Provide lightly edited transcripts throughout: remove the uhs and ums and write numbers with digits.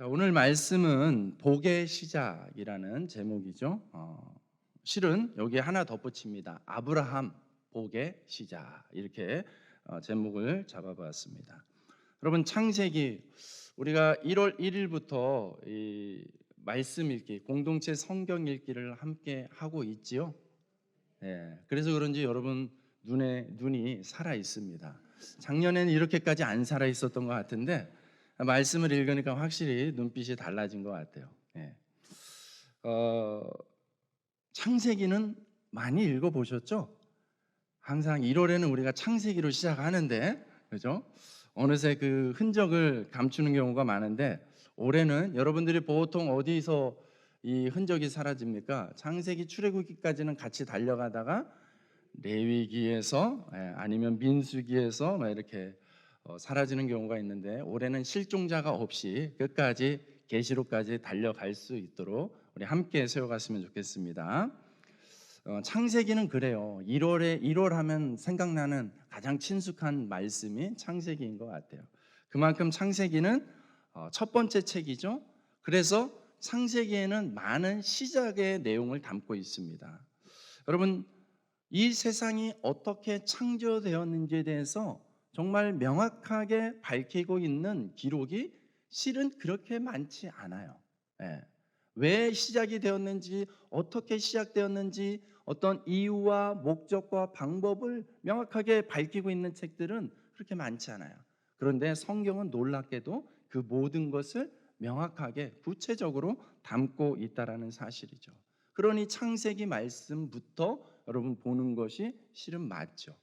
자, 오늘 말씀은 복의 시작이라는 제목이죠. 실은 여기에 하나 덧붙입니다. 아브라함 복의 시작 이렇게 제목을 잡아봤습니다. 여러분 창세기 우리가 1월 1일부터 이 말씀 읽기, 공동체 성경 읽기를 함께 하고 있지요. 네, 그래서 그런지 여러분 눈이 살아 있습니다. 작년에는 이렇게까지 안 살아 있었던 것 같은데 말씀을 읽으니까 확실히 눈빛이 달라진 것 같아요. 예. 어, 창세기는 많이 읽어보셨죠? 항상 1월에는 우리가 창세기로 시작하는데, 그죠? 어느새 그 흔적을 감추는 경우가 많은데, 올해는 여러분들이 보통 어디서 이 흔적이 사라집니까? 창세기 출애굽기까지는 같이 달려가다가 레위기에서 아니면 민수기에서 막 이렇게 사라지는 경우가 있는데, 올해는 실종자가 없이 끝까지 계시록까지 달려갈 수 있도록 우리 함께 세워갔으면 좋겠습니다. 창세기는 그래요. 1월 하면 생각나는 가장 친숙한 말씀이 창세기인 것 같아요. 그만큼 창세기는 첫 번째 책이죠. 그래서 창세기에는 많은 시작의 내용을 담고 있습니다. 여러분, 이 세상이 어떻게 창조되었는지에 대해서 정말 명확하게 밝히고 있는 기록이 실은 그렇게 많지 않아요. 예. 왜 시작이 되었는지, 어떻게 시작되었는지, 어떤 이유와 목적과 방법을 명확하게 밝히고 있는 책들은 그렇게 많지 않아요. 그런데 성경은 놀랍게도 그 모든 것을 명확하게 구체적으로 담고 있다라는 사실이죠. 그러니 창세기 말씀부터 여러분 보는 것이 실은 맞죠.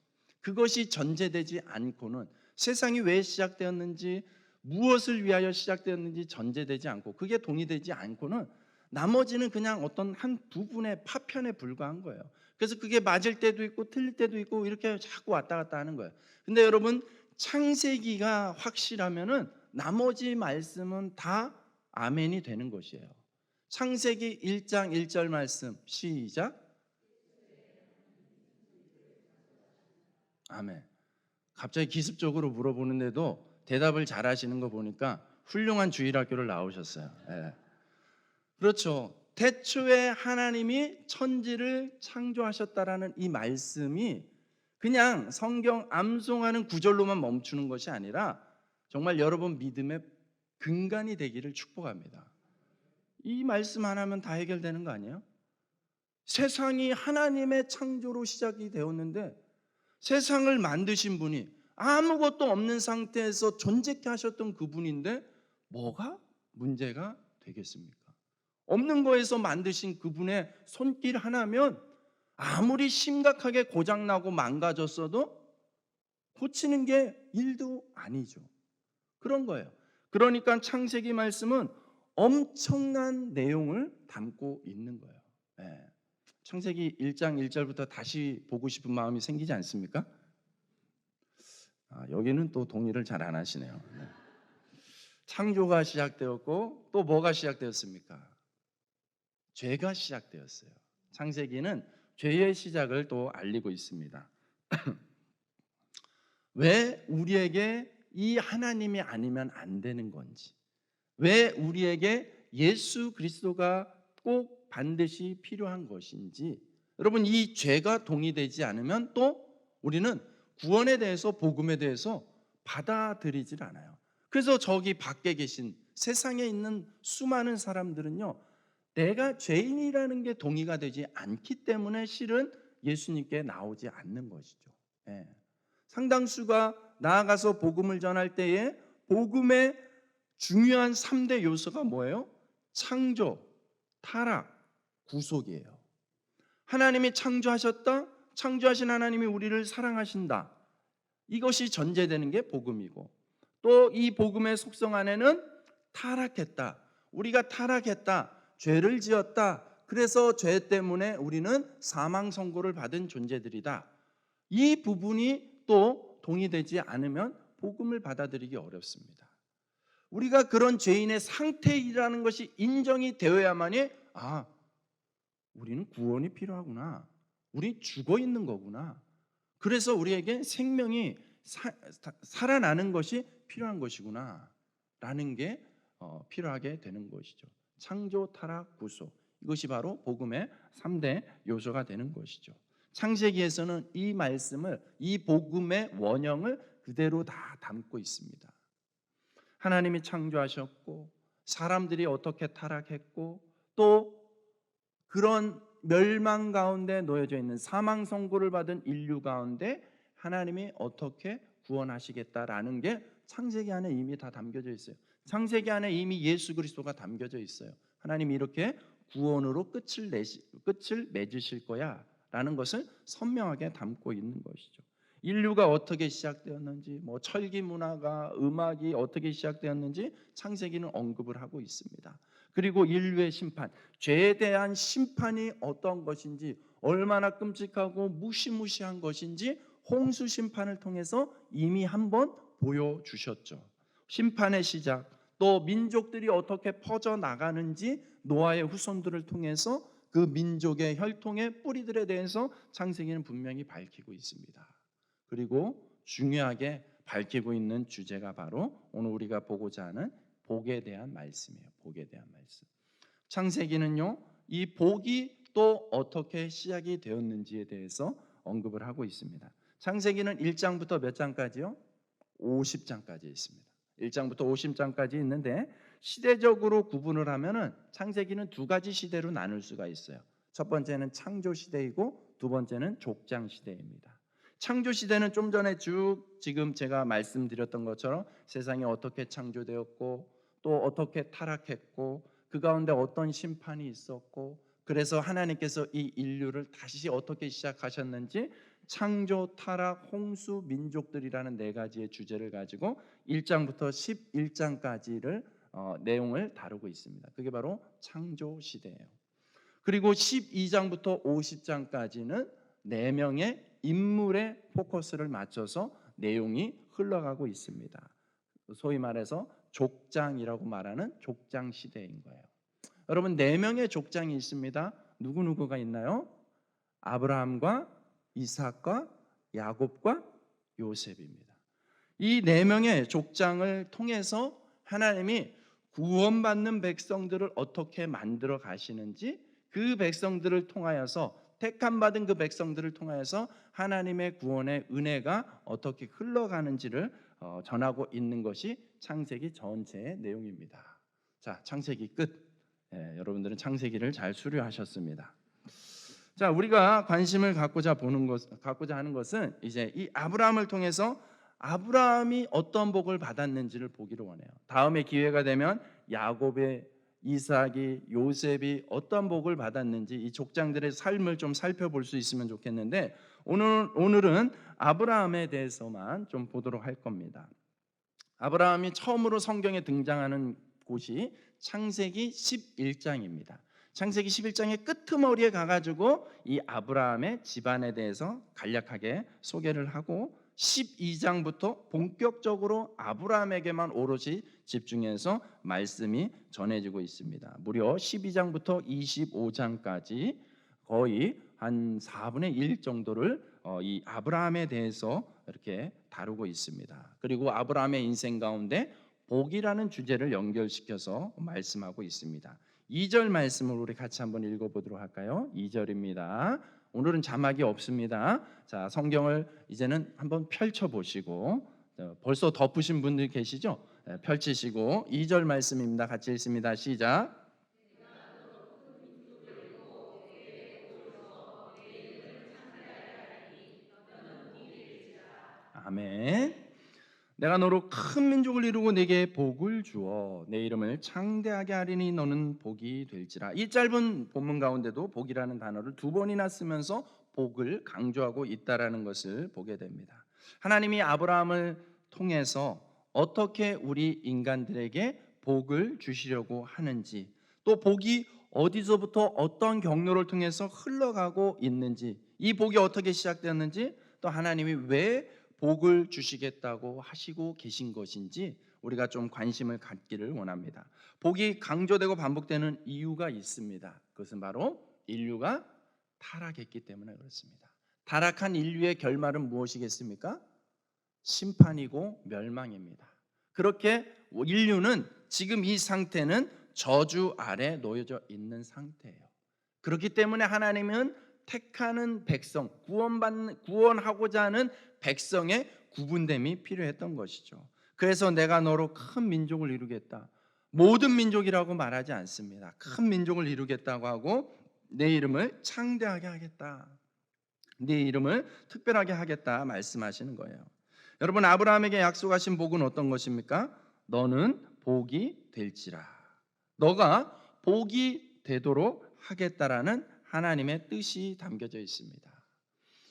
그것이 전제되지 않고는 세상이 왜 시작되었는지, 무엇을 위하여 시작되었는지 전제되지 않고, 그게 동의되지 않고는 나머지는 그냥 어떤 한 부분의 파편에 불과한 거예요. 그래서 그게 맞을 때도 있고 틀릴 때도 있고 이렇게 자꾸 왔다 갔다 하는 거예요. 근데 여러분, 창세기가 확실하면은 나머지 말씀은 다 아멘이 되는 것이에요. 창세기 1장 1절 말씀 시작. 아멘. 갑자기 기습적으로 물어보는데도 대답을 잘 하시는 거 보니까 훌륭한 주일학교를 나오셨어요. 예. 그렇죠. 태초에 하나님이 천지를 창조하셨다라는 이 말씀이 그냥 성경 암송하는 구절로만 멈추는 것이 아니라 정말 여러분 믿음의 근간이 되기를 축복합니다. 이 말씀 하나면 다 해결되는 거 아니에요? 세상이 하나님의 창조로 시작이 되었는데 세상을 만드신 분이 아무것도 없는 상태에서 존재케 하셨던 그분인데 뭐가 문제가 되겠습니까? 없는 거에서 만드신 그분의 손길 하나면 아무리 심각하게 고장나고 망가졌어도 고치는 게 일도 아니죠. 그런 거예요. 그러니까 창세기 말씀은 엄청난 내용을 담고 있는 거예요. 예. 창세기 1장 1절부터 다시 보고 싶은 마음이 생기지 않습니까? 여기는 또 동의를 잘 안 하시네요. 네. 창조가 시작되었고 또 뭐가 시작되었습니까? 죄가 시작되었어요. 창세기는 죄의 시작을 또 알리고 있습니다. 왜 우리에게 이 하나님이 아니면 안 되는 건지, 왜 우리에게 예수 그리스도가 꼭 반드시 필요한 것인지, 여러분 이 죄가 동의되지 않으면 또 우리는 구원에 대해서, 복음에 대해서 받아들이질 않아요. 그래서 저기 밖에 계신 세상에 있는 수많은 사람들은요, 내가 죄인이라는 게 동의가 되지 않기 때문에 실은 예수님께 나오지 않는 것이죠. 예. 상당수가 나아가서 복음을 전할 때에 복음의 중요한 3대 요소가 뭐예요? 창조, 타락, 구속이에요. 하나님이 창조하셨다. 창조하신 하나님이 우리를 사랑하신다. 이것이 전제되는 게 복음이고, 또 이 복음의 속성 안에는 타락했다. 우리가 타락했다. 죄를 지었다. 그래서 죄 때문에 우리는 사망 선고를 받은 존재들이다. 이 부분이 또 동의되지 않으면 복음을 받아들이기 어렵습니다. 우리가 그런 죄인의 상태이라는 것이 인정이 되어야만이 우리는 구원이 필요하구나. 우리 죽어 있는 거구나. 그래서 우리에게 생명이 살아나는 것이 필요한 것이구나 라는 게 필요하게 되는 것이죠. 창조, 타락, 구속. 이것이 바로 복음의 3대 요소가 되는 것이죠. 창세기에서는 이 말씀을, 이 복음의 원형을 그대로 다 담고 있습니다. 하나님이 창조하셨고 사람들이 어떻게 타락했고 또 그런 멸망 가운데 놓여져 있는 사망 선고를 받은 인류 가운데 하나님이 어떻게 구원하시겠다라는 게 창세기 안에 이미 다 담겨져 있어요. 창세기 안에 이미 예수 그리스도가 담겨져 있어요. 하나님이 이렇게 구원으로 끝을 맺으실 거야라는 것을 선명하게 담고 있는 것이죠. 인류가 어떻게 시작되었는지, 뭐 철기 문화가, 음악이 어떻게 시작되었는지 창세기는 언급을 하고 있습니다. 그리고 인류의 심판, 죄에 대한 심판이 어떤 것인지, 얼마나 끔찍하고 무시무시한 것인지 홍수 심판을 통해서 이미 한번 보여주셨죠. 심판의 시작, 또 민족들이 어떻게 퍼져나가는지 노아의 후손들을 통해서 그 민족의 혈통의 뿌리들에 대해서 창세기는 분명히 밝히고 있습니다. 그리고 중요하게 밝히고 있는 주제가 바로 오늘 우리가 보고자 하는 복에 대한 말씀이에요. 복에 대한 말씀. 창세기는요, 이 복이 또 어떻게 시작이 되었는지에 대해서 언급을 하고 있습니다. 창세기는 1장부터 몇 장까지요? 50장까지 있습니다. 1장부터 50장까지 있는데 시대적으로 구분을 하면은 창세기는 두 가지 시대로 나눌 수가 있어요. 첫 번째는 창조 시대이고 두 번째는 족장 시대입니다. 창조 시대는 좀 전에 쭉 지금 제가 말씀드렸던 것처럼 세상이 어떻게 창조되었고 또 어떻게 타락했고 그 가운데 어떤 심판이 있었고 그래서 하나님께서 이 인류를 다시 어떻게 시작하셨는지 창조, 타락, 홍수, 민족들이라는 네 가지의 주제를 가지고 1장부터 11장까지를 내용을 다루고 있습니다. 그게 바로 창조 시대예요. 그리고 12장부터 50장까지는 4명의 인물의 포커스를 맞춰서 내용이 흘러가고 있습니다. 소위 말해서 족장이라고 말하는 족장 시대인 거예요. 여러분 4명의 족장이 있습니다. 누구누구가 있나요? 아브라함과 이삭과 야곱과 요셉입니다. 이 4명의 족장을 통해서 하나님이 구원받는 백성들을 어떻게 만들어 가시는지 그 백성들을 통하여서 택함 받은 그 백성들을 통하여서 하나님의 구원의 은혜가 어떻게 흘러가는지를 전하고 있는 것이 창세기 전체의 내용입니다. 자, 창세기 끝. 여러분들은 창세기를 잘 수료하셨습니다. 자, 우리가 관심을 갖고자 하는 것은 이제 이 아브라함을 통해서 아브라함이 어떤 복을 받았는지를 보기를 원해요. 다음에 기회가 되면 야곱의 이삭이 요셉이 어떤 복을 받았는지 이 족장들의 삶을 좀 살펴볼 수 있으면 좋겠는데 오늘은 아브라함에 대해서만 좀 보도록 할 겁니다. 아브라함이 처음으로 성경에 등장하는 곳이 창세기 11장입니다. 창세기 11장의 끄트머리에 가가지고 이 아브라함의 집안에 대해서 간략하게 소개를 하고 12장부터 본격적으로 아브라함에게만 오롯이 집중해서 말씀이 전해지고 있습니다. 무려 12장부터 25장까지 거의 한 4분의 1 정도를 이 아브라함에 대해서 이렇게 다루고 있습니다. 그리고 아브라함의 인생 가운데 복이라는 주제를 연결시켜서 말씀하고 있습니다. 2절 말씀을 우리 같이 한번 읽어보도록 할까요? 2절입니다. 오늘은 자막이 없습니다. 자, 성경을 이제는 한번 펼쳐보시고 벌써 덮으신 분들 계시죠? 펼치시고 2절 말씀입니다. 같이 읽습니다. 시작. 아멘. 내가 너로 큰 민족을 이루고 내게 복을 주어 내 이름을 창대하게 하리니 너는 복이 될지라. 이 짧은 본문 가운데도 복이라는 단어를 2번이나 쓰면서 복을 강조하고 있다라는 것을 보게 됩니다. 하나님이 아브라함을 통해서 어떻게 우리 인간들에게 복을 주시려고 하는지, 또 복이 어디서부터 어떤 경로를 통해서 흘러가고 있는지, 이 복이 어떻게 시작되었는지, 또 하나님이 왜 복을 주시겠다고 하시고 계신 것인지 우리가 좀 관심을 갖기를 원합니다. 복이 강조되고 반복되는 이유가 있습니다. 그것은 바로 인류가 타락했기 때문에 그렇습니다. 타락한 인류의 결말은 무엇이겠습니까? 심판이고 멸망입니다. 그렇게 인류는 지금 이 상태는 저주 아래 놓여져 있는 상태예요. 그렇기 때문에 하나님은 택하는 백성, 구원하고자 하는 백성의 구분됨이 필요했던 것이죠. 그래서 내가 너로 큰 민족을 이루겠다. 모든 민족이라고 말하지 않습니다. 큰 민족을 이루겠다고 하고 내 이름을 창대하게 하겠다. 네 이름을 특별하게 하겠다 말씀하시는 거예요. 여러분, 아브라함에게 약속하신 복은 어떤 것입니까? 너는 복이 될지라. 너가 복이 되도록 하겠다라는 하나님의 뜻이 담겨져 있습니다.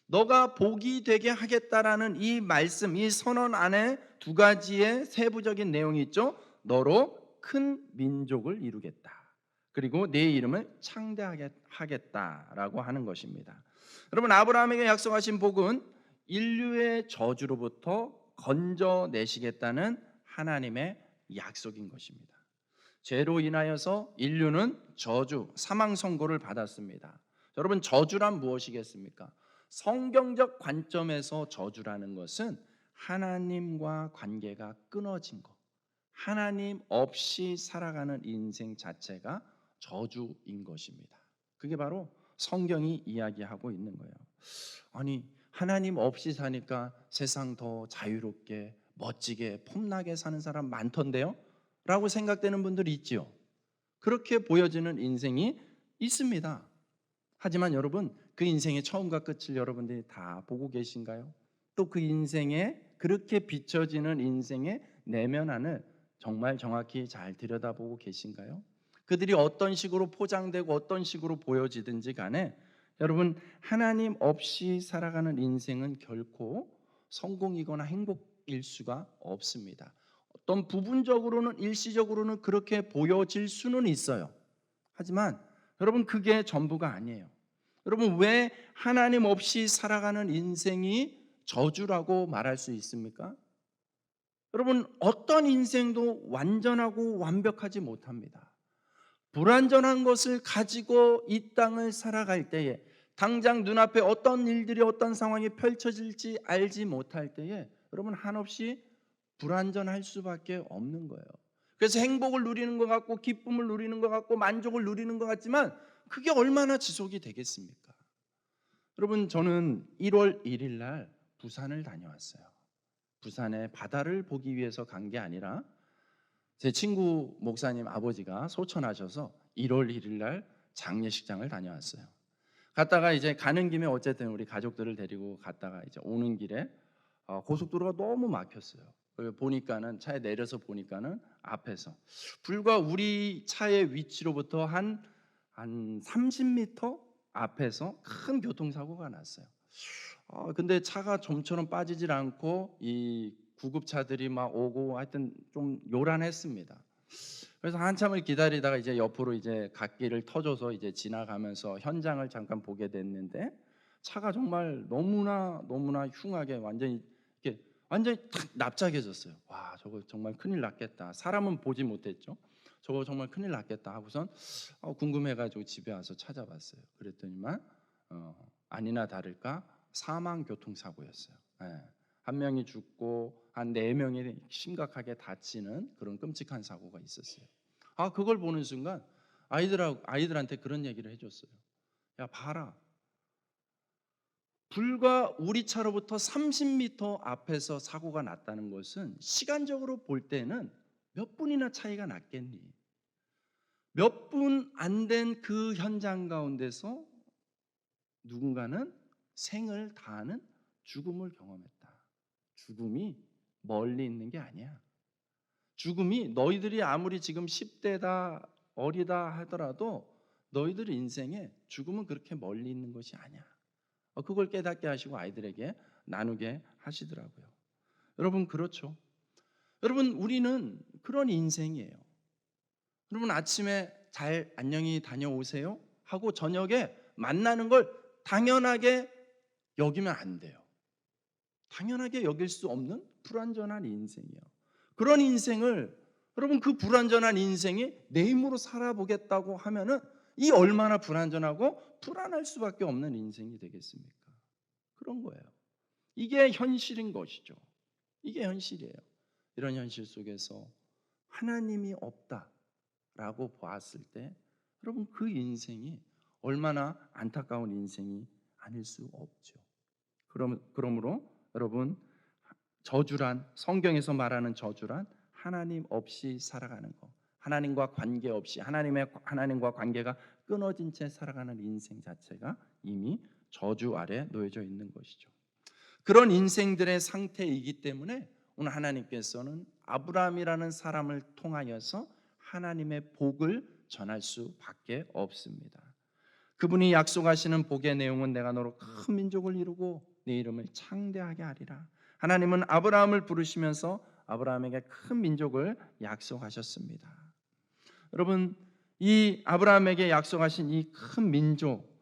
너가 복이 되게 하겠다라는 이 말씀, 이 선언 안에 두 가지의 세부적인 내용이 있죠. 너로 큰 민족을 이루겠다. 그리고 내 이름을 창대하게 하겠다라고 하는 것입니다. 여러분, 아브라함에게 약속하신 복은 인류의 저주로부터 건져내시겠다는 하나님의 약속인 것입니다. 죄로 인하여서 인류는 저주, 사망 선고를 받았습니다. 여러분, 저주란 무엇이겠습니까? 성경적 관점에서 저주라는 것은 하나님과 관계가 끊어진 것, 하나님 없이 살아가는 인생 자체가 저주인 것입니다. 그게 바로 성경이 이야기하고 있는 거예요. 아니, 하나님 없이 사니까 세상 더 자유롭게 멋지게 폼나게 사는 사람 많던데요? 라고 생각되는 분들이 있지요. 그렇게 보여지는 인생이 있습니다. 하지만 여러분, 그 인생의 처음과 끝을 여러분들이 다 보고 계신가요? 또 그 인생에 그렇게 비춰지는 인생의 내면안을 정말 정확히 잘 들여다보고 계신가요? 그들이 어떤 식으로 포장되고 어떤 식으로 보여지든지 간에 여러분, 하나님 없이 살아가는 인생은 결코 성공이거나 행복일 수가 없습니다. 어떤 부분적으로는 일시적으로는 그렇게 보여질 수는 있어요. 하지만 여러분, 그게 전부가 아니에요. 여러분, 왜 하나님 없이 살아가는 인생이 저주라고 말할 수 있습니까? 여러분, 어떤 인생도 완전하고 완벽하지 못합니다. 불완전한 것을 가지고 이 땅을 살아갈 때에 당장 눈앞에 어떤 일들이 어떤 상황이 펼쳐질지 알지 못할 때에 여러분, 한없이 불완전할 수밖에 없는 거예요. 그래서 행복을 누리는 것 같고 기쁨을 누리는 것 같고 만족을 누리는 것 같지만 그게 얼마나 지속이 되겠습니까? 여러분, 저는 1월 1일 날 부산을 다녀왔어요. 부산의 바다를 보기 위해서 간 게 아니라 제 친구 목사님 아버지가 소천하셔서 1월 1일 날 장례식장을 다녀왔어요. 갔다가 이제 가는 김에 어쨌든 우리 가족들을 데리고 갔다가 이제 오는 길에 고속도로가 너무 막혔어요. 보니까는 차에 내려서 보니까는 앞에서 불과 우리 차의 위치로부터 한 30m 앞에서 큰 교통사고가 났어요. 근데 차가 좀처럼 빠지질 않고 이 구급차들이 막 오고 하여튼 좀 요란했습니다. 그래서 한참을 기다리다가 이제 옆으로 이제 갓길을 터줘서 이제 지나가면서 현장을 잠깐 보게 됐는데 차가 정말 너무나 흉하게 완전히 탁 납작해졌어요. 와, 저거 정말 큰일 났겠다. 사람은 보지 못했죠. 저거 정말 큰일 났겠다 하고선 궁금해가지고 집에 와서 찾아봤어요. 그랬더니만 아니나 다를까 사망 교통사고였어요. 예. 한 명이 죽고 한 4명이 심각하게 다치는 그런 끔찍한 사고가 있었어요. 그걸 보는 순간 아이들한테 그런 얘기를 해줬어요. 야, 봐라. 불과 우리 차로부터 30m 앞에서 사고가 났다는 것은 시간적으로 볼 때는 몇 분이나 차이가 났겠니? 몇 분 안 된 그 현장 가운데서 누군가는 생을 다하는 죽음을 경험했다. 죽음이 멀리 있는 게 아니야. 죽음이 너희들이 아무리 지금 10대다 어리다 하더라도 너희들 인생에 죽음은 그렇게 멀리 있는 것이 아니야. 그걸 깨닫게 하시고 아이들에게 나누게 하시더라고요. 여러분, 그렇죠? 여러분, 우리는 그런 인생이에요. 여러분, 아침에 잘 안녕히 다녀오세요 하고 저녁에 만나는 걸 당연하게 여기면 안 돼요. 당연하게 여길 수 없는 불완전한 인생이에요. 그런 인생을 여러분, 그 불완전한 인생이 내 힘으로 살아보겠다고 하면은 이 얼마나 불완전하고 불안할 수밖에 없는 인생이 되겠습니까? 그런 거예요. 이게 현실인 것이죠. 이게 현실이에요. 이런 현실 속에서 하나님이 없다라고 보았을 때 여러분 그 인생이 얼마나 안타까운 인생이 아닐 수 없죠. 그러므로 여러분 저주란 성경에서 말하는 저주란 하나님 없이 살아가는 것, 하나님과 관계 없이 하나님과 관계가 끊어진 채 살아가는 인생 자체가 이미 저주 아래 놓여져 있는 것이죠. 그런 인생들의 상태이기 때문에 오늘 하나님께서는 아브라함이라는 사람을 통하여서 하나님의 복을 전할 수밖에 없습니다. 그분이 약속하시는 복의 내용은 내가 너로 큰 민족을 이루고 네 이름을 창대하게 하리라. 하나님은 아브라함을 부르시면서 아브라함에게 큰 민족을 약속하셨습니다. 여러분 이 아브라함에게 약속하신 이 큰 민족,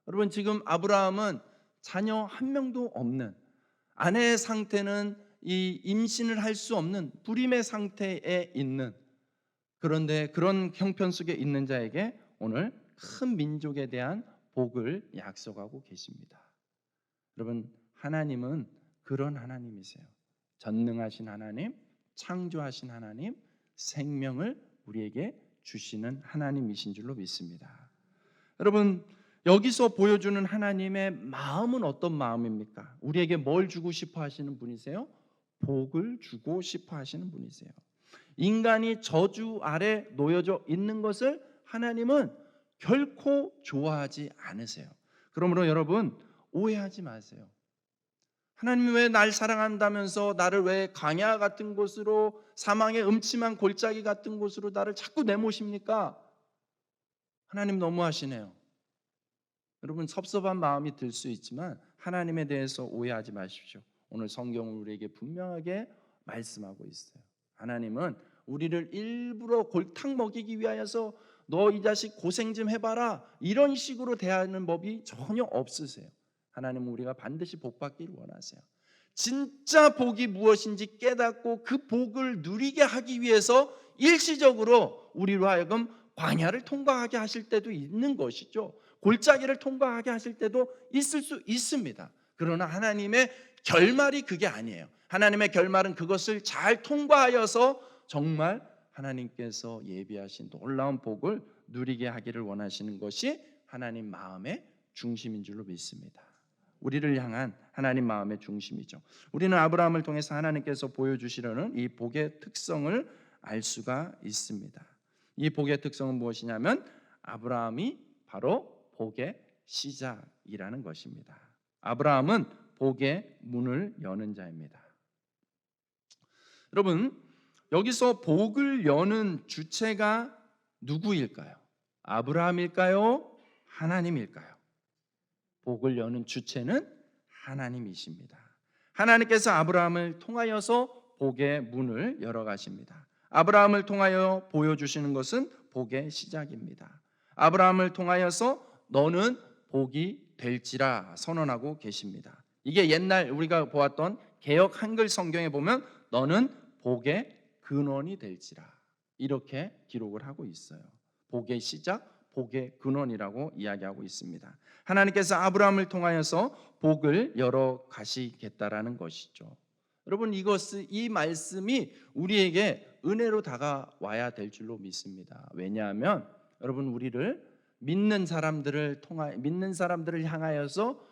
여러분 지금 아브라함은 자녀 한 명도 없는, 아내의 상태는 이 임신을 할 수 없는 불임의 상태에 있는, 그런데 그런 형편 속에 있는 자에게 오늘 큰 민족에 대한 복을 약속하고 계십니다. 여러분 하나님은 그런 하나님이세요. 전능하신 하나님, 창조하신 하나님, 생명을 우리에게 주시는 하나님이신 줄로 믿습니다. 여러분 여기서 보여주는 하나님의 마음은 어떤 마음입니까? 우리에게 뭘 주고 싶어 하시는 분이세요? 복을 주고 싶어 하시는 분이세요. 인간이 저주 아래 놓여져 있는 것을 하나님은 결코 좋아하지 않으세요. 그러므로 여러분 오해하지 마세요. 하나님이 왜 날 사랑한다면서 나를 왜 광야 같은 곳으로, 사망의 음침한 골짜기 같은 곳으로 나를 자꾸 내모십니까? 하나님 너무하시네요. 여러분 섭섭한 마음이 들 수 있지만 하나님에 대해서 오해하지 마십시오. 오늘 성경은 우리에게 분명하게 말씀하고 있어요. 하나님은 우리를 일부러 골탕 먹이기 위하여서 너 이 자식 고생 좀 해봐라 이런 식으로 대하는 법이 전혀 없으세요. 하나님은 우리가 반드시 복받기를 원하세요. 진짜 복이 무엇인지 깨닫고 그 복을 누리게 하기 위해서 일시적으로 우리로 하여금 광야를 통과하게 하실 때도 있는 것이죠. 골짜기를 통과하게 하실 때도 있을 수 있습니다. 그러나 하나님의 결말이 그게 아니에요. 하나님의 결말은 그것을 잘 통과하여서 정말 하나님께서 예비하신 놀라운 복을 누리게 하기를 원하시는 것이 하나님 마음의 중심인 줄로 믿습니다. 우리를 향한 하나님 마음의 중심이죠. 우리는 아브라함을 통해서 하나님께서 보여주시려는 이 복의 특성을 알 수가 있습니다. 이 복의 특성은 무엇이냐면 아브라함이 바로 복의 시작이라는 것입니다. 아브라함은 복의 문을 여는 자입니다. 여러분 여기서 복을 여는 주체가 누구일까요? 아브라함일까요? 하나님일까요? 복을 여는 주체는 하나님이십니다. 하나님께서 아브라함을 통하여서 복의 문을 열어가십니다. 아브라함을 통하여 보여주시는 것은 복의 시작입니다. 아브라함을 통하여서 너는 복이 될지라 선언하고 계십니다. 이게 옛날 우리가 보았던 개역 한글 성경에 보면 너는 복의 근원이 될지라 이렇게 기록을 하고 있어요. 복의 시작, 복의 근원이라고 이야기하고 있습니다. 하나님께서 아브라함을 통하여서 복을 열어 가시겠다라는 것이죠. 여러분 이 말씀이 우리에게 은혜로 다가와야 될 줄로 믿습니다. 왜냐하면 여러분 우리를 믿는 사람들을 향하여서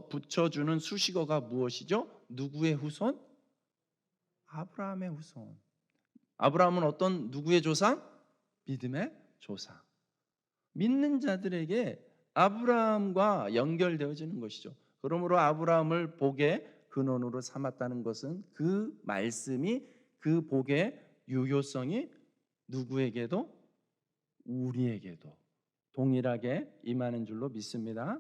붙여주는 수식어가 무엇이죠? 누구의 후손? 아브라함의 후손. 아브라함은 어떤 누구의 조상? 믿음의 조상. 믿는 자들에게 아브라함과 연결되어지는 것이죠. 그러므로 아브라함을 복의 근원으로 삼았다는 것은 그 말씀이 그 복의 유효성이 누구에게도 우리에게도 동일하게 임하는 줄로 믿습니다.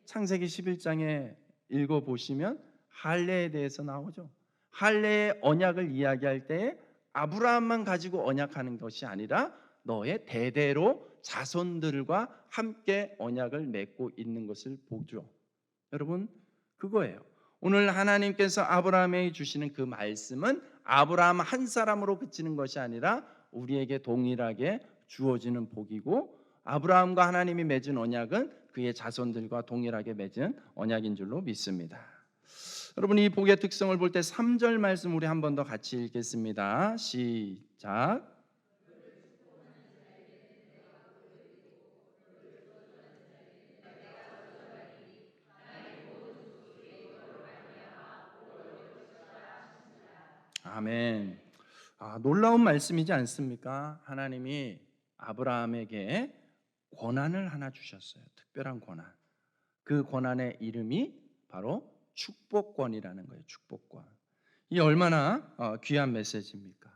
창세기 11장에 읽어보시면 할례에 대해서 나오죠. 할례의 언약을 이야기할 때 아브라함만 가지고 언약하는 것이 아니라 너의 대대로 자손들과 함께 언약을 맺고 있는 것을 보죠. 여러분 그거예요. 오늘 하나님께서 아브라함에게 주시는 그 말씀은 아브라함 한 사람으로 그치는 것이 아니라 우리에게 동일하게 주어지는 복이고 아브라함과 하나님이 맺은 언약은 그의 자손들과 동일하게 맺은 언약인 줄로 믿습니다. 여러분 이 복의 특성을 볼 때 3절 말씀 우리 한 번 더 같이 읽겠습니다. 시작. 아멘. 놀라운 말씀이지 않습니까? 하나님이 아브라함에게 권한을 하나 주셨어요. 특별한 권한. 그 권한의 이름이 바로 축복권이라는 거예요. 축복권. 이 얼마나 귀한 메시지입니까?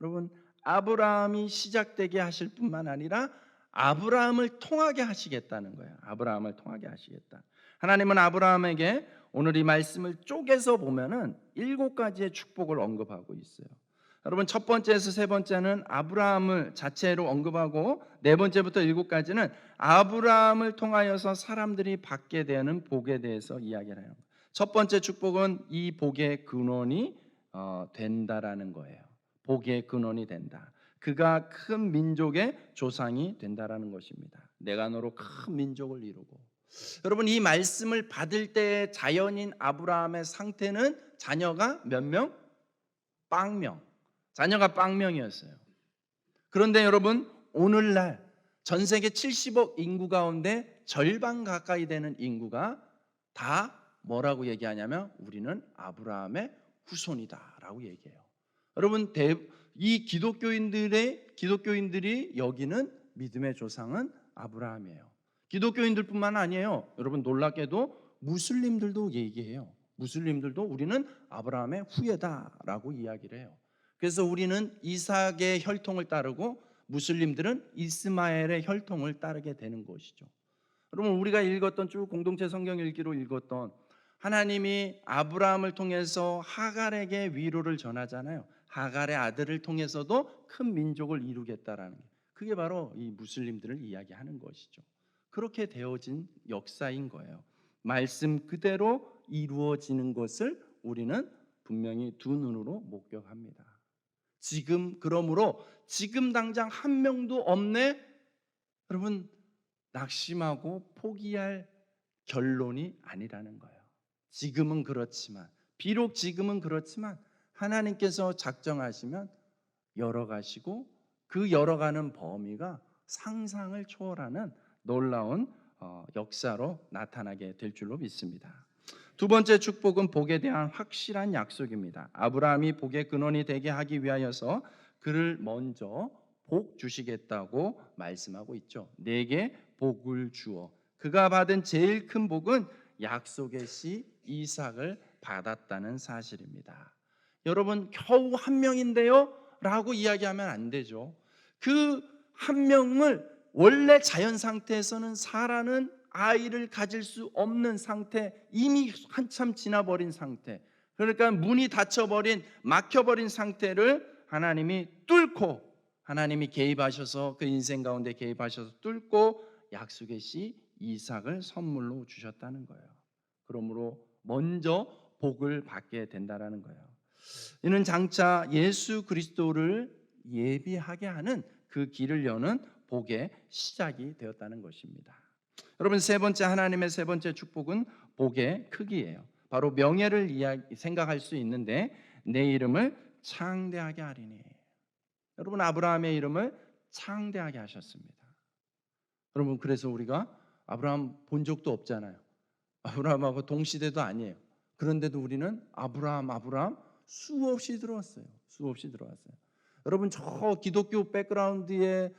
여러분, 아브라함이 시작되게 하실 뿐만 아니라 아브라함을 통하게 하시겠다는 거예요. 아브라함을 통하게 하시겠다. 하나님은 아브라함에게 오늘 이 말씀을 쪼개서 보면은 7가지의 축복을 언급하고 있어요. 여러분, 첫 번째에서 세 번째는 아브라함을 자체로 언급하고, 네 번째부터 7가지는 아브라함을 통하여서 사람들이 받게 되는 복에 대해서 이야기를 해요. 첫 번째 축복은 이 복의 근원이 된다라는 거예요. 복의 근원이 된다. 그가 큰 민족의 조상이 된다라는 것입니다. 내가 너로 큰 민족을 이루고. 여러분 이 말씀을 받을 때 자연인 아브라함의 상태는 자녀가 몇 명? 빵명. 자녀가 빵명이었어요. 그런데 여러분 오늘날 전 세계 70억 인구 가운데 절반 가까이 되는 인구가 다 뭐라고 얘기하냐면 우리는 아브라함의 후손이다라고 얘기해요. 여러분 이 기독교인들이 여기는 믿음의 조상은 아브라함이에요. 기독교인들뿐만 아니에요. 여러분 놀랍게도 무슬림들도 얘기해요. 무슬림들도 우리는 아브라함의 후예다라고 이야기를 해요. 그래서 우리는 이삭의 혈통을 따르고 무슬림들은 이스마엘의 혈통을 따르게 되는 것이죠. 여러분 우리가 읽었던 쭉 공동체 성경 읽기로 읽었던 하나님이 아브라함을 통해서 하갈에게 위로를 전하잖아요. 하갈의 아들을 통해서도 큰 민족을 이루겠다라는 게 그게 바로 이 무슬림들을 이야기하는 것이죠. 그렇게 되어진 역사인 거예요. 말씀 그대로 이루어지는 것을 우리는 분명히 두 눈으로 목격합니다. 그러므로 지금 당장 한 명도 없네? 여러분 낙심하고 포기할 결론이 아니라는 거예요. 비록 지금은 그렇지만 하나님께서 작정하시면 열어가시고 그 열어가는 범위가 상상을 초월하는 놀라운 역사로 나타나게 될 줄로 믿습니다. 두 번째 축복은 복에 대한 확실한 약속입니다. 아브라함이 복의 근원이 되게 하기 위하여서 그를 먼저 복 주시겠다고 말씀하고 있죠. 내게 복을 주어. 그가 받은 제일 큰 복은 약속의 씨 이삭을 받았다는 사실입니다. 여러분 겨우 한 명인데요? 라고 이야기하면 안 되죠. 그 한 명을 원래 자연 상태에서는 사라는 아이를 가질 수 없는 상태, 이미 한참 지나버린 상태, 그러니까 문이 닫혀버린 막혀버린 상태를 하나님이 뚫고 하나님이 개입하셔서 그 인생 가운데 개입하셔서 뚫고 약속의 씨 이삭을 선물로 주셨다는 거예요. 그러므로 먼저 복을 받게 된다라는 거예요. 이는 장차 예수 그리스도를 예비하게 하는 그 길을 여는 복의 시작이 되었다는 것입니다. 여러분 하나님의 세 번째 축복은 복의 크기예요. 바로 명예를 생각할 수 있는데 내 이름을 창대하게 하리니. 여러분 아브라함의 이름을 창대하게 하셨습니다. 여러분 그래서 우리가 아브라함 본 적도 없잖아요. 아브라함하고 동시대도 아니에요. 그런데도 우리는 아브라함 수없이 들어왔어요. 여러분 저 기독교 백그라운드의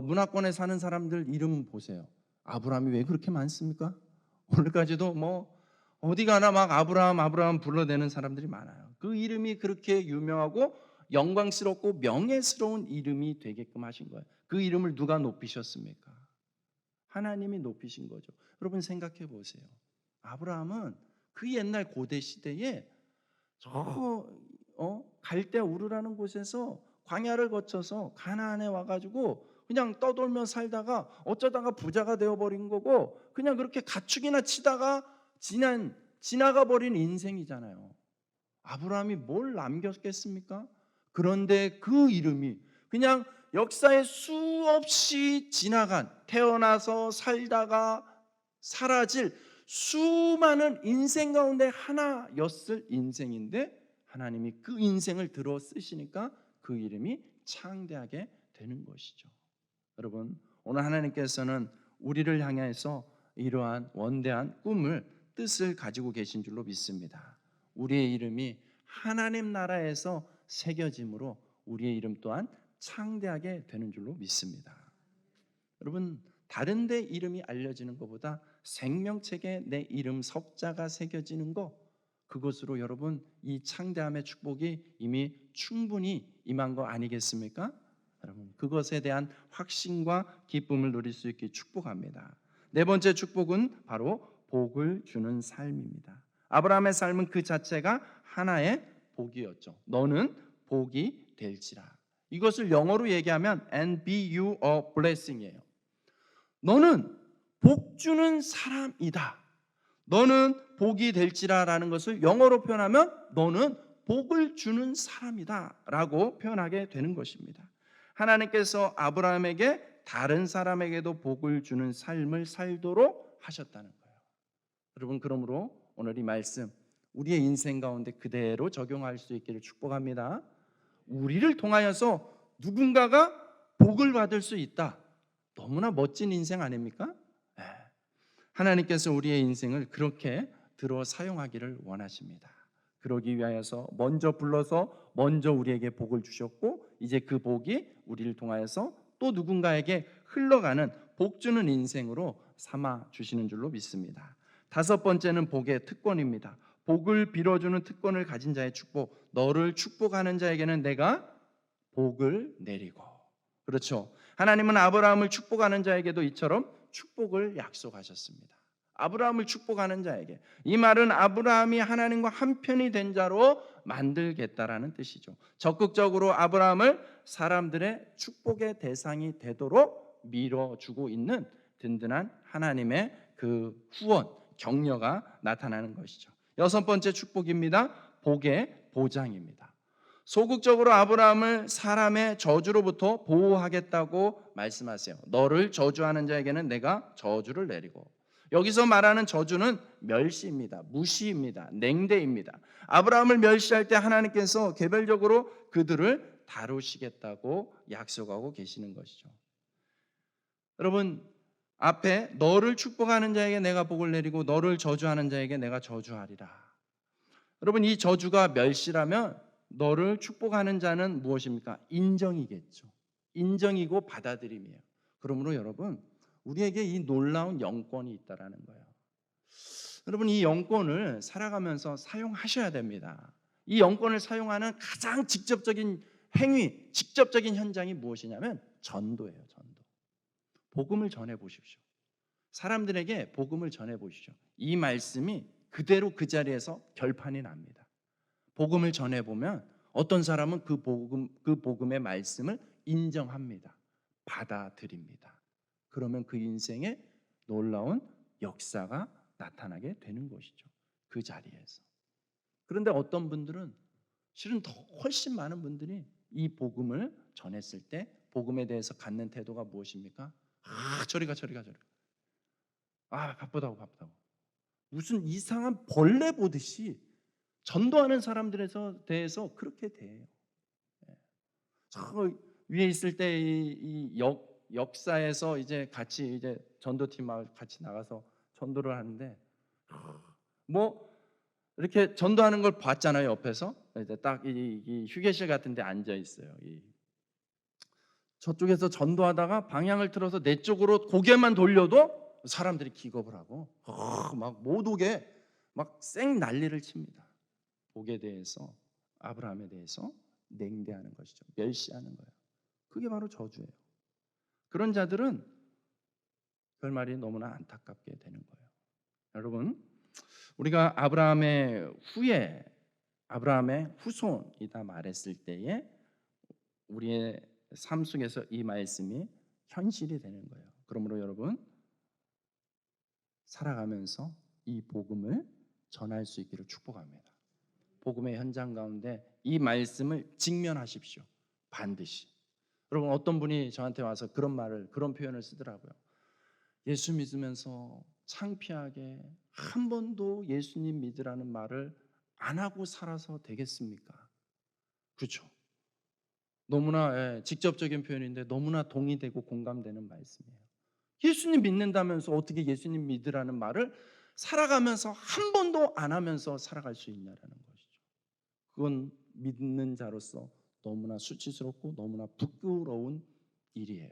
문화권에 사는 사람들 이름 보세요. 아브라함이 왜 그렇게 많습니까? 오늘까지도 어디 가나 막 아브라함 불러대는 사람들이 많아요. 그 이름이 그렇게 유명하고 영광스럽고 명예스러운 이름이 되게끔 하신 거예요. 그 이름을 누가 높이셨습니까? 하나님이 높이신 거죠. 여러분 생각해 보세요. 아브라함은 그 옛날 고대 시대에 갈대 우르라는 곳에서 광야를 거쳐서 가나안에 와가지고 그냥 떠돌며 살다가 어쩌다가 부자가 되어버린 거고 그냥 그렇게 가축이나 치다가 지나가 버린 인생이잖아요. 아브라함이 뭘 남겼겠습니까? 그런데 그 이름이 그냥 역사에 수없이 지나간 태어나서 살다가 사라질 수많은 인생 가운데 하나였을 인생인데 하나님이 그 인생을 들어 쓰시니까 그 이름이 창대하게 되는 것이죠. 여러분, 오늘 하나님께서는 우리를 향해서 이러한 원대한 꿈을, 뜻을 가지고 계신 줄로 믿습니다. 우리의 이름이 하나님 나라에서 새겨짐으로 우리의 이름 또한 창대하게 되는 줄로 믿습니다. 여러분, 다른 데 이름이 알려지는 것보다 생명책에 내 이름 석자가 새겨지는 것, 그것으로 여러분 이 창대함의 축복이 이미 충분히 임한 거 아니겠습니까? 여러분, 그것에 대한 확신과 기쁨을 누릴 수 있게 축복합니다. 네 번째 축복은 바로 복을 주는 삶입니다. 아브라함의 삶은 그 자체가 하나의 복이었죠. 너는 복이 될지라. 이것을 영어로 얘기하면 and be you a blessing이에요. 너는 복 주는 사람이다. 너는 복이 될지라라는 것을 영어로 표현하면 너는 복을 주는 사람이다 라고 표현하게 되는 것입니다. 하나님께서 아브라함에게 다른 사람에게도 복을 주는 삶을 살도록 하셨다는 거예요. 여러분, 그러므로 오늘 이 말씀 우리의 인생 가운데 그대로 적용할 수 있기를 축복합니다. 우리를 통하여서 누군가가 복을 받을 수 있다. 너무나 멋진 인생 아닙니까? 하나님께서 우리의 인생을 그렇게 들어 사용하기를 원하십니다. 그러기 위하여서 먼저 불러서 먼저 우리에게 복을 주셨고 이제 그 복이 우리를 통하여서 또 누군가에게 흘러가는 복 주는 인생으로 삼아 주시는 줄로 믿습니다. 다섯 번째는 복의 특권입니다. 복을 빌어주는 특권을 가진 자의 축복. 너를 축복하는 자에게는 내가 복을 내리고. 그렇죠. 하나님은 아브라함을 축복하는 자에게도 이처럼 축복을 약속하셨습니다. 아브라함을 축복하는 자에게. 이 말은 아브라함이 하나님과 한편이 된 자로 만들겠다라는 뜻이죠. 적극적으로 아브라함을 사람들의 축복의 대상이 되도록 밀어주고 있는 든든한 하나님의 그 후원, 격려가 나타나는 것이죠. 여섯 번째 축복입니다. 복의 보장입니다. 소극적으로 아브라함을 사람의 저주로부터 보호하겠다고 말씀하세요. 너를 저주하는 자에게는 내가 저주를 내리고. 여기서 말하는 저주는 멸시입니다. 무시입니다. 냉대입니다. 아브라함을 멸시할 때 하나님께서 개별적으로 그들을 다루시겠다고 약속하고 계시는 것이죠. 여러분, 앞에 너를 축복하는 자에게 내가 복을 내리고 너를 저주하는 자에게 내가 저주하리라. 여러분, 이 저주가 멸시라면 너를 축복하는 자는 무엇입니까? 인정이겠죠. 인정이고 받아들임이에요. 그러므로 여러분, 우리에게 이 놀라운 영권이 있다라는 거예요. 여러분, 이 영권을 살아가면서 사용하셔야 됩니다. 이 영권을 사용하는 가장 직접적인 행위, 직접적인 현장이 무엇이냐면 전도예요. 전도. 복음을 전해 보십시오. 사람들에게 복음을 전해 보십시오. 이 말씀이 그대로 그 자리에서 결판이 납니다. 복음을 전해 보면 어떤 사람은 그 복음의 말씀을 인정합니다. 받아들입니다. 그러면 그 인생에 놀라운 역사가 나타나게 되는 것이죠. 그 자리에서. 그런데 어떤 분들은 실은 더 훨씬 많은 분들이 이 복음을 전했을 때 복음에 대해서 갖는 태도가 무엇입니까? 저리 가. 바쁘다고. 무슨 이상한 벌레 보듯이 전도하는 사람들에 대해서 그렇게 대해요. 저 위에 있을 때 이 역사에서 이제 같이 이제 전도팀하고 같이 나가서 전도를 하는데 뭐 이렇게 전도하는 걸 봤잖아요. 옆에서 이제 딱 이 휴게실 같은데 앉아 있어요. 저쪽에서 전도하다가 방향을 틀어서 내 쪽으로 고개만 돌려도 사람들이 기겁을 하고 막 못 오게 막 쌩 난리를 칩니다. 복에 대해서, 아브라함에 대해서 냉대하는 것이죠. 멸시하는 거예요. 그게 바로 저주예요. 그런 자들은 결말이 너무나 안타깝게 되는 거예요. 여러분, 우리가 아브라함의 후손이다 말했을 때에 우리의 삶 속에서 이 말씀이 현실이 되는 거예요. 그러므로 여러분, 살아가면서 이 복음을 전할 수 있기를 축복합니다. 복음의 현장 가운데 이 말씀을 직면하십시오. 반드시. 여러분, 어떤 분이 저한테 와서 그런 표현을 쓰더라고요. 예수 믿으면서 창피하게 한 번도 예수님 믿으라는 말을 안 하고 살아서 되겠습니까? 그렇죠. 너무나 직접적인 표현인데 너무나 동의되고 공감되는 말씀이에요. 예수님 믿는다면서 어떻게 예수님 믿으라는 말을 살아가면서 한 번도 안 하면서 살아갈 수 있냐라는 것이죠. 그건 믿는 자로서 너무나 수치스럽고 너무나 부끄러운 일이에요.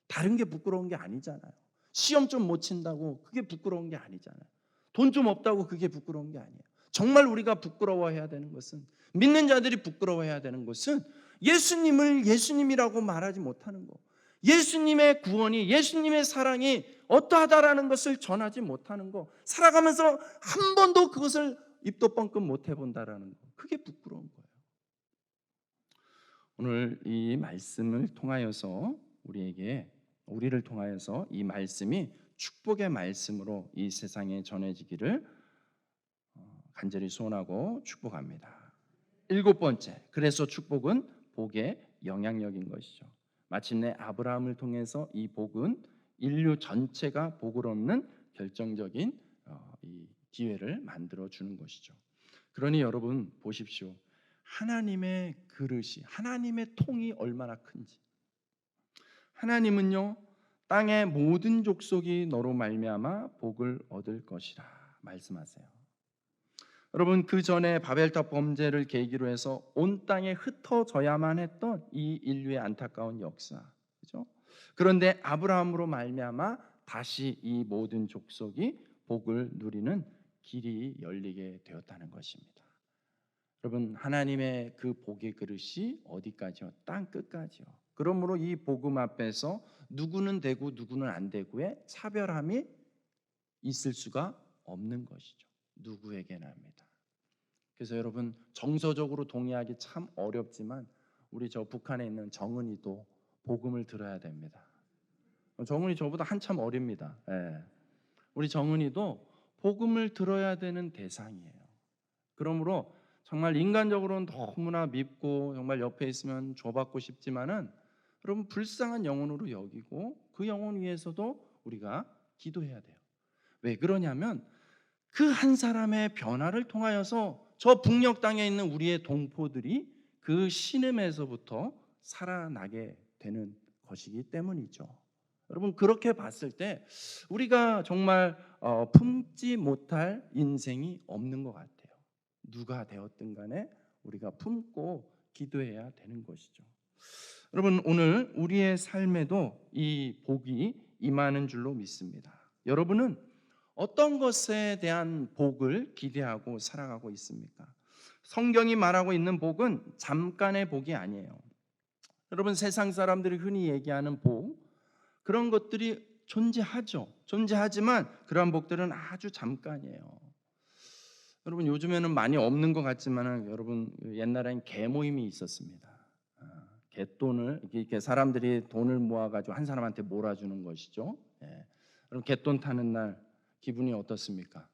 다른 게 부끄러운 게 아니잖아요. 시험 좀 못 친다고 그게 부끄러운 게 아니잖아요. 돈 좀 없다고 그게 부끄러운 게 아니에요. 정말 우리가 부끄러워해야 되는 것은, 믿는 자들이 부끄러워해야 되는 것은 예수님을 예수님이라고 말하지 못하는 거, 예수님의 구원이, 예수님의 사랑이 어떠하다라는 것을 전하지 못하는 거, 살아가면서 한 번도 그것을 입도 뻥끗 못 해본다라는 거, 그게 부끄러운 거예요. 오늘 이 말씀을 통하여서 우리를 통하여서 이 말씀이 축복의 말씀으로 이 세상에 전해지기를 간절히 소원하고 축복합니다. 일곱 번째, 그래서 축복은 복의 영향력인 것이죠. 마침내 아브라함을 통해서 이 복은 인류 전체가 복을 얻는 결정적인 이 기회를 만들어 주는 것이죠. 그러니 여러분 보십시오. 하나님의 그릇이, 하나님의 통이 얼마나 큰지. 하나님은요, 땅의 모든 족속이 너로 말미암아 복을 얻을 것이라 말씀하세요. 여러분, 그 전에 바벨탑 범죄를 계기로 해서 온 땅에 흩어져야만 했던 이 인류의 안타까운 역사, 그죠? 그런데 아브라함으로 말미암아 다시 이 모든 족속이 복을 누리는 길이 열리게 되었다는 것입니다. 여러분, 하나님의 그 복의 그릇이 어디까지요? 땅 끝까지요. 그러므로 이 복음 앞에서 누구는 되고 누구는 안 되고의 차별함이 있을 수가 없는 것이죠. 누구에게나 합니다. 그래서 여러분, 정서적으로 동의하기 참 어렵지만 우리 저 북한에 있는 정은이도 복음을 들어야 됩니다. 정은이 저보다 한참 어립니다. 예. 우리 정은이도 복음을 들어야 되는 대상이에요. 그러므로 정말 인간적으로는 너무나 밉고 정말 옆에 있으면 줘받고 싶지만은 여러분, 불쌍한 영혼으로 여기고 그 영혼 위해서도 우리가 기도해야 돼요. 왜 그러냐면 그 한 사람의 변화를 통하여서 저 북녘 땅에 있는 우리의 동포들이 그 신음에서부터 살아나게 되는 것이기 때문이죠. 여러분, 그렇게 봤을 때 우리가 정말 품지 못할 인생이 없는 것 같아요. 누가 되었든 간에 우리가 품고 기도해야 되는 것이죠. 여러분, 오늘 우리의 삶에도 이 복이 임하는 줄로 믿습니다. 여러분은 어떤 것에 대한 복을 기대하고 살아가고 있습니까? 성경이 말하고 있는 복은 잠깐의 복이 아니에요. 여러분, 세상 사람들이 흔히 얘기하는 복, 그런 것들이 존재하죠. 존재하지만 그러한 복들은 아주 잠깐이에요. 여러분, 요즘에는 많이 없는 것 같지만 여러분, 옛날엔 개 모임이 있었습니다. 갯돈을 이렇게 사람들이 돈을 모아가지고 한 사람한테 몰아주는 것이죠. 예. 여러분, 갯돈 타는 날 기분이 어떻습니까?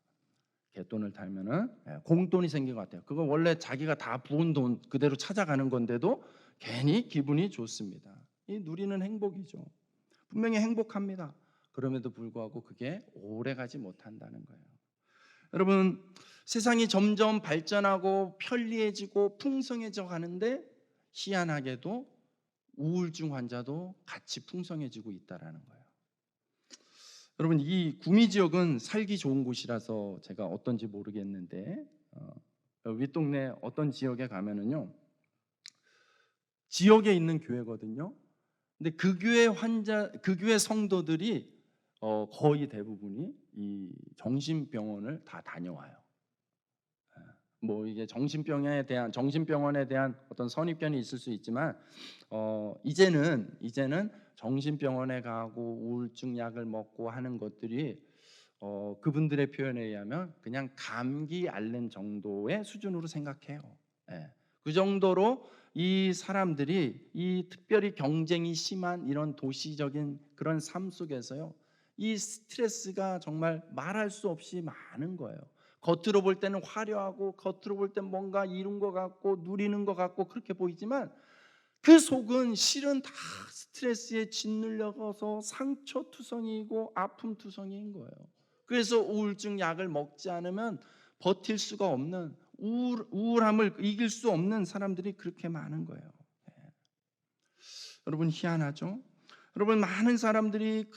갯돈을 타면은 공돈이 생긴 것 같아요. 그건 원래 자기가 다 부은 돈 그대로 찾아가는 건데도 괜히 기분이 좋습니다. 이 누리는 행복이죠. 분명히 행복합니다. 그럼에도 불구하고 그게 오래가지 못한다는 거예요. 여러분, 세상이 점점 발전하고 편리해지고 풍성해져 가는데 희한하게도 우울증 환자도 같이 풍성해지고 있다라는 거예요. 여러분, 이 구미 지역은 살기 좋은 곳이라서 제가 어떤지 모르겠는데 윗동네 어떤 지역에 가면은요, 지역에 있는 교회거든요. 근데 그 교회 성도들이 거의 대부분이 이 정신병원을 다 다녀와요. 뭐 이게 정신병원에 대한 어떤 선입견이 있을 수 있지만 이제는 정신병원에 가고 우울증 약을 먹고 하는 것들이 그분들의 표현에 의하면 그냥 감기 앓는 정도의 수준으로 생각해요. 예. 그 정도로 이 사람들이 이 특별히 경쟁이 심한 이런 도시적인 그런 삶 속에서요, 이 스트레스가 정말 말할 수 없이 많은 거예요. 겉으로 볼 때는 화려하고 겉으로 볼 땐 뭔가 이룬 것 같고 누리는 것 같고 그렇게 보이지만 그 속은 실은 다 스트레스에 짓눌려서 상처투성이고 아픔투성이인 거예요. 그래서 우울증 약을 먹지 않으면 버틸 수가 없는 우울함을 이길 수 없는 사람들이 그렇게 많은 거예요. 여러분 희한하죠? 여러분 많은 사람들이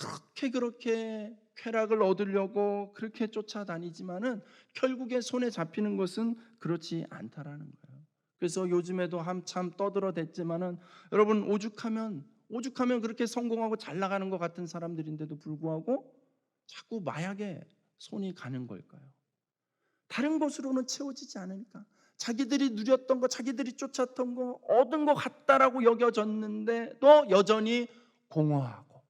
그렇게 쾌락을 얻으려고 그렇게 쫓아다니지만은 결국에 손에 잡히는 것은 그렇지 않다라는 거예요. 그래서 요즘에도 한참 떠들어댔지만은 여러분 오죽하면 그렇게 성공하고 잘 나가는 것 같은 사람들인데도 불구하고 자꾸 마약에 손이 가는 걸까요? 다른 것으로는 채워지지 않으니까 자기들이 누렸던 거, 자기들이 쫓았던 거, 얻은 것 같다라고 여겨졌는데 또 여전히 공허하고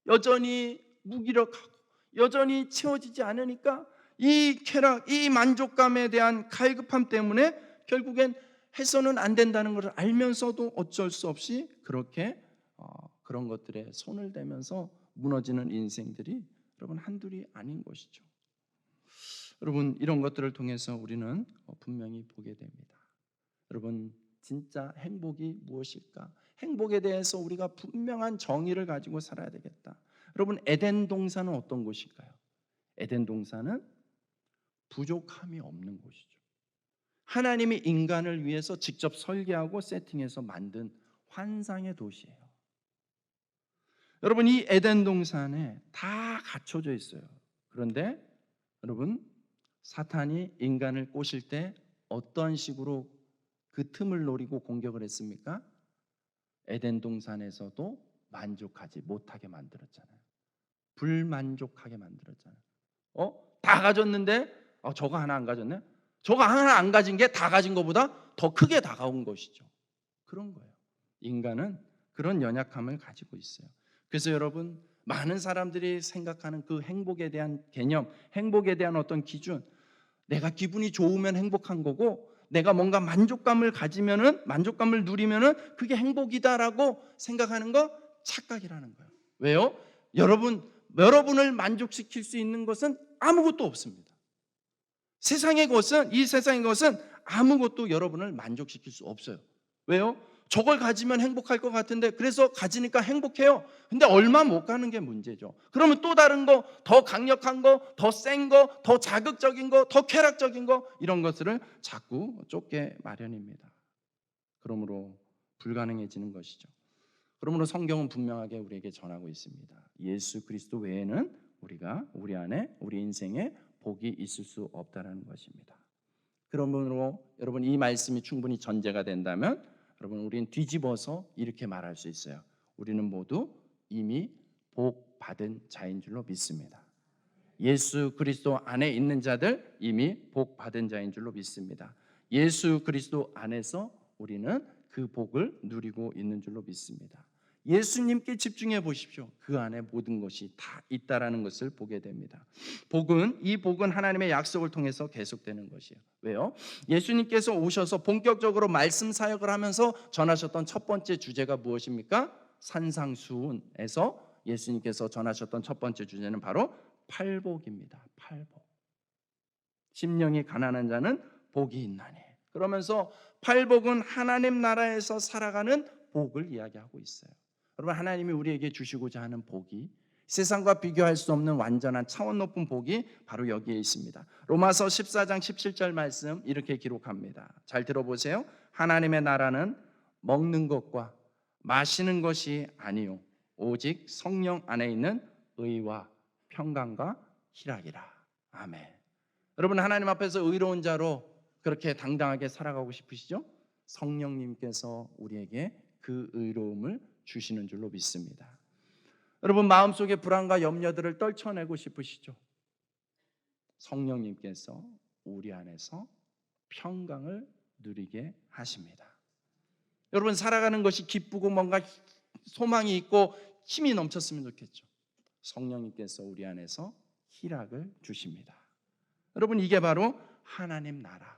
여전히 무기력하고 여전히 채워지지 않으니까 이 쾌락, 이 만족감에 대한 갈급함 때문에 결국엔 해서는 안 된다는 것을 알면서도 어쩔 수 없이 그렇게 그런 것들에 손을 대면서 무너지는 인생들이 여러분 한둘이 아닌 것이죠. 여러분 이런 것들을 통해서 우리는 분명히 보게 됩니다. 여러분 진짜 행복이 무엇일까? 행복에 대해서 우리가 분명한 정의를 가지고 살아야 되겠다. 여러분 에덴 동산은 어떤 곳일까요? 에덴 동산은 부족함이 없는 곳이죠. 하나님이 인간을 위해서 직접 설계하고 세팅해서 만든 환상의 도시예요. 여러분 이 에덴 동산에 다 갖춰져 있어요. 그런데 여러분 사탄이 인간을 꼬실 때 어떤 식으로 그 틈을 노리고 공격을 했습니까? 에덴 동산에서도 만족하지 못하게 만들었잖아요. 불만족하게 만들었잖아요. 다 가졌는데 저거 하나 안 가졌네? 저거 하나 안 가진 게 다 가진 것보다 더 크게 다가온 것이죠. 그런 거예요. 인간은 그런 연약함을 가지고 있어요. 그래서 여러분 많은 사람들이 생각하는 그 행복에 대한 개념, 행복에 대한 어떤 기준, 내가 기분이 좋으면 행복한 거고 내가 뭔가 만족감을 가지면은 만족감을 누리면은 그게 행복이다라고 생각하는 거 착각이라는 거예요. 왜요? 여러분을 만족시킬 수 있는 것은 아무것도 없습니다. 이 세상의 것은 아무것도 여러분을 만족시킬 수 없어요. 왜요? 저걸 가지면 행복할 것 같은데 그래서 가지니까 행복해요. 근데 얼마 못 가는 게 문제죠. 그러면 또 다른 거, 더 강력한 거, 더 센 거, 더 자극적인 거, 더 쾌락적인 거 이런 것들을 자꾸 쫓게 마련입니다. 그러므로 불가능해지는 것이죠. 그러므로 성경은 분명하게 우리에게 전하고 있습니다. 예수 그리스도 외에는 우리 안에 우리 인생에 복이 있을 수 없다는 것입니다. 그러므로 여러분 이 말씀이 충분히 전제가 된다면 여러분 우리는 뒤집어서 이렇게 말할 수 있어요. 우리는 모두 이미 복 받은 자인 줄로 믿습니다. 예수 그리스도 안에 있는 자들 이미 복 받은 자인 줄로 믿습니다. 예수 그리스도 안에서 우리는 그 복을 누리고 있는 줄로 믿습니다. 예수님께 집중해 보십시오. 그 안에 모든 것이 다 있다라는 것을 보게 됩니다. 이 복은 하나님의 약속을 통해서 계속되는 것이에요. 왜요? 예수님께서 오셔서 본격적으로 말씀 사역을 하면서 전하셨던 첫 번째 주제가 무엇입니까? 산상수훈에서 예수님께서 전하셨던 첫 번째 주제는 바로 팔복입니다. 팔복. 심령이 가난한 자는 복이 있나니. 그러면서 팔복은 하나님 나라에서 살아가는 복을 이야기하고 있어요. 여러분 하나님이 우리에게 주시고자 하는 복이 세상과 비교할 수 없는 완전한 차원 높은 복이 바로 여기에 있습니다. 로마서 14장 17절 말씀 이렇게 기록합니다. 잘 들어보세요. 하나님의 나라는 먹는 것과 마시는 것이 아니요 오직 성령 안에 있는 의와 평강과 희락이라. 아멘. 여러분 하나님 앞에서 의로운 자로 그렇게 당당하게 살아가고 싶으시죠? 성령님께서 우리에게 그 의로움을 주시는 줄로 믿습니다. 여러분 마음속의 불안과 염려들을 떨쳐내고 싶으시죠? 성령님께서 우리 안에서 평강을 누리게 하십니다. 여러분 살아가는 것이 기쁘고 뭔가 소망이 있고 힘이 넘쳤으면 좋겠죠. 성령님께서 우리 안에서 희락을 주십니다. 여러분 이게 바로 하나님 나라.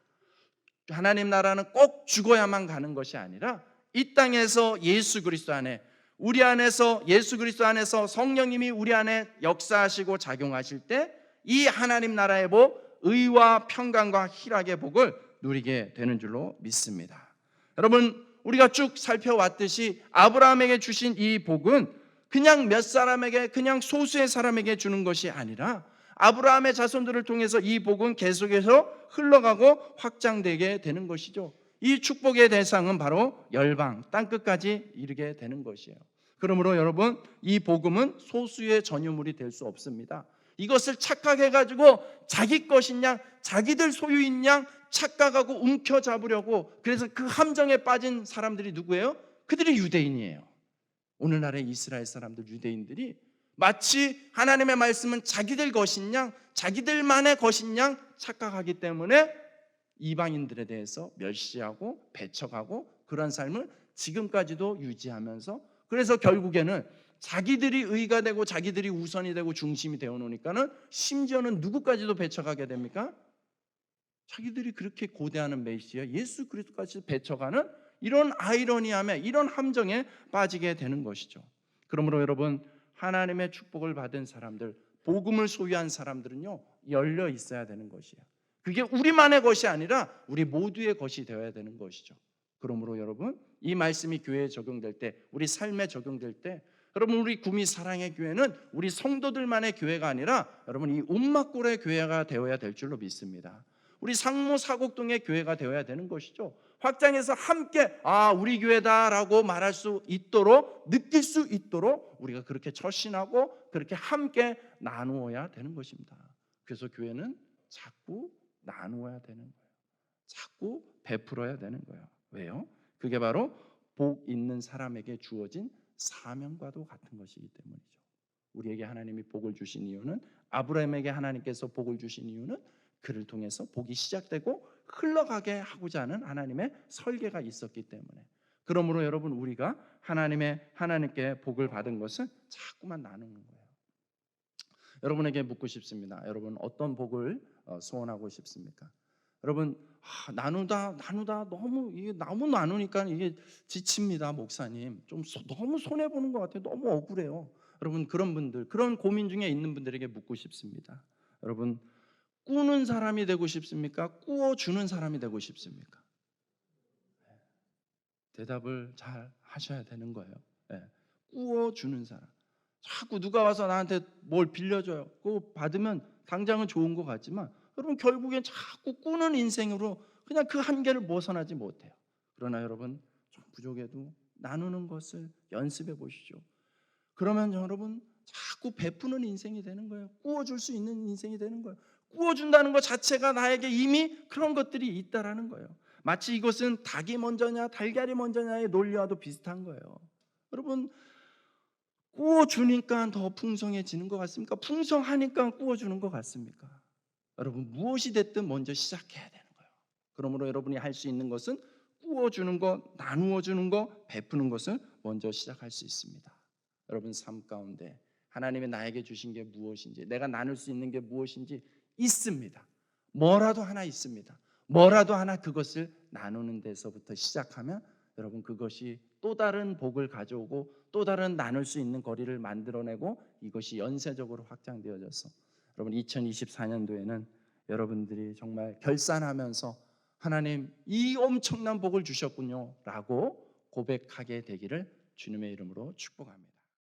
하나님 나라는 꼭 죽어야만 가는 것이 아니라 이 땅에서 예수 그리스도 안에 우리 안에서 예수 그리스도 안에서 성령님이 우리 안에 역사하시고 작용하실 때 이 하나님 나라의 복, 의와 평강과 희락의 복을 누리게 되는 줄로 믿습니다. 여러분 우리가 쭉 살펴왔듯이 아브라함에게 주신 이 복은 그냥 몇 사람에게 그냥 소수의 사람에게 주는 것이 아니라 아브라함의 자손들을 통해서 이 복은 계속해서 흘러가고 확장되게 되는 것이죠. 이 축복의 대상은 바로 열방, 땅끝까지 이르게 되는 것이에요. 그러므로 여러분, 이 복음은 소수의 전유물이 될 수 없습니다. 이것을 착각해가지고 자기 것인 양, 자기들 소유인 양 착각하고 움켜잡으려고, 그래서 그 함정에 빠진 사람들이 누구예요? 그들이 유대인이에요. 오늘날의 이스라엘 사람들, 유대인들이 마치 하나님의 말씀은 자기들 것인 양, 자기들만의 것인 양 착각하기 때문에 이방인들에 대해서 멸시하고 배척하고 그런 삶을 지금까지도 유지하면서, 그래서 결국에는 자기들이 의가 되고 자기들이 우선이 되고 중심이 되어 놓으니까는 심지어는 누구까지도 배척하게 됩니까? 자기들이 그렇게 고대하는 메시아 예수 그리스도까지 배척하는 이런 아이러니함에, 이런 함정에 빠지게 되는 것이죠. 그러므로 여러분, 하나님의 축복을 받은 사람들, 복음을 소유한 사람들은요, 열려 있어야 되는 것이에요. 그게 우리만의 것이 아니라 우리 모두의 것이 되어야 되는 것이죠. 그러므로 여러분, 이 말씀이 교회에 적용될 때, 우리 삶에 적용될 때, 여러분, 우리 구미 사랑의 교회는 우리 성도들만의 교회가 아니라 여러분, 이 온막골의 교회가 되어야 될 줄로 믿습니다. 우리 상무 사곡동의 교회가 되어야 되는 것이죠. 확장해서 함께 우리 교회다라고 말할 수 있도록, 느낄 수 있도록 우리가 그렇게 처신하고 그렇게 함께 나누어야 되는 것입니다. 그래서 교회는 자꾸 나누어야 되는 거예요. 자꾸 베풀어야 되는 거예요. 왜요? 그게 바로 복 있는 사람에게 주어진 사명과도 같은 것이기 때문이죠. 우리에게 하나님이 복을 주신 이유는, 아브라함에게 하나님께서 복을 주신 이유는 그를 통해서 복이 시작되고 흘러가게 하고자 하는 하나님의 설계가 있었기 때문에. 그러므로 여러분, 우리가 하나님께 복을 받은 것은 자꾸만 나누는 거예요. 여러분에게 묻고 싶습니다. 여러분, 어떤 복을 소원하고 싶습니까? 여러분, 나누다 너무 나누니까 이게 지칩니다. 목사님, 좀 너무 손해 보는 것 같아요. 너무 억울해요. 여러분, 그런 분들, 그런 고민 중에 있는 분들에게 묻고 싶습니다. 여러분, 꾸는 사람이 되고 싶습니까? 꾸어주는 사람이 되고 싶습니까? 대답을 잘 하셔야 되는 거예요. 꾸어주는 사람. 자꾸 누가 와서 나한테 뭘 빌려줘요. 그거 받으면 당장은 좋은 것 같지만 여러분, 결국엔 자꾸 꾸는 인생으로 그냥 그 한계를 벗어나지 못해요. 그러나 여러분, 좀 부족해도 나누는 것을 연습해 보시죠. 그러면 여러분, 자꾸 베푸는 인생이 되는 거예요. 꾸어줄 수 있는 인생이 되는 거예요. 꾸어준다는 것 자체가 나에게 이미 그런 것들이 있다라는 거예요. 마치 이것은 닭이 먼저냐 달걀이 먼저냐의 논리와도 비슷한 거예요. 여러분, 꾸어주니까 더 풍성해지는 것 같습니까? 풍성하니까 꾸어주는 것 같습니까? 여러분, 무엇이 됐든 먼저 시작해야 되는 거예요. 그러므로 여러분이 할 수 있는 것은 꾸어주는 것, 나누어 주는 것, 베푸는 것을 먼저 시작할 수 있습니다. 여러분, 삶 가운데 하나님이 나에게 주신 게 무엇인지, 내가 나눌 수 있는 게 무엇인지 있습니다. 뭐라도 하나 있습니다. 뭐라도 하나 그것을 나누는 데서부터 시작하면 여러분, 그것이 또 다른 복을 가져오고 또 다른 나눌 수 있는 거리를 만들어내고 이것이 연쇄적으로 확장되어져서 여러분, 2024년도에는 여러분들이 정말 결산하면서 하나님, 이 엄청난 복을 주셨군요 라고 고백하게 되기를 주님의 이름으로 축복합니다.